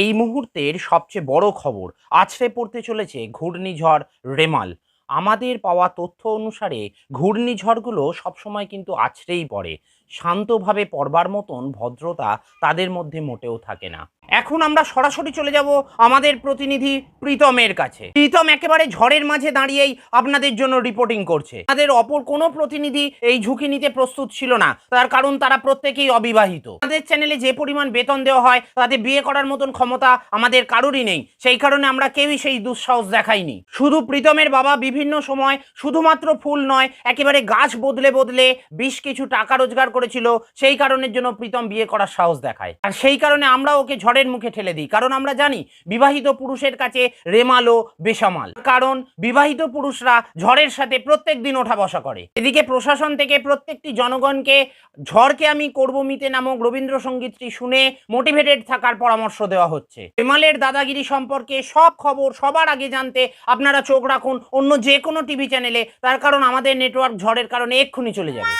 এই মুহূর্তের সবচেয়ে বড় খবর আছড়ে পড়তে চলেছে ঘূর্ণিঝড় রেমাল। আমাদের পাওয়া তথ্য অনুসারে ঘূর্ণিঝড়গুলো সবসময় কিন্তু আছড়েই পড়ে, শান্তভাবে পড়বার মতন ভদ্রতা তাদের মধ্যে মোটেও থাকে না। এখন আমরা সরাসরি চলে যাব আমাদের প্রতিনিধি প্রীতমের কাছে। প্রীতম একেবারে ঝড়ের মাঝে দাঁড়িয়েই আপনাদের জন্য রিপোর্টিং করছে। আমাদের অপর কোনো প্রতিনিধি এই ঝুঁকি নিতে প্রস্তুত ছিল না, তার কারণ তারা প্রত্যেকেই অবিবাহিত। আমাদের চ্যানেলে যে পরিমাণ বেতন দেওয়া হয় তাতে বিয়ে করার মতন ক্ষমতা আমাদের কারোরই নেই, সেই কারণে আমরা কেউই সেই দুঃসাহস দেখাইনি। শুধু প্রীতমের বাবা বিভিন্ন সময় শুধুমাত্র ফুল নয়, একেবারে গাছ বদলে বদলে বেশ কিছু টাকা রোজগার করেছিল, সেই কারণের জন্য প্রীতম বিয়ে করার সাহস দেখায়। আর সেই কারণে আমরা ওকে ঝড়ের মুখে ঠেলে দিই, কারণ আমরা জানি বিবাহিত পুরুষের কাছে রেমালও বেসামাল, কারণ বিবাহিত পুরুষরা ঝড়ের সাথে প্রত্যেক দিন ওঠা বসা করে। এদিকে প্রশাসন থেকে প্রত্যেকটি জনগণকে ঝড়কে আমি করব মিতে নামক রবীন্দ্রসঙ্গীতটি শুনে মোটিভেটেড থাকার পরামর্শ দেওয়া হচ্ছে। রেমালের দাদাগিরি সম্পর্কে সব খবর সবার আগে জানতে আপনারা চোখ রাখুন অন্য যে কোনো টিভি চ্যানেলে, তার কারণ আমাদের নেটওয়ার্ক ঝড়ের কারণে এক্ষুনি চলে যাবে।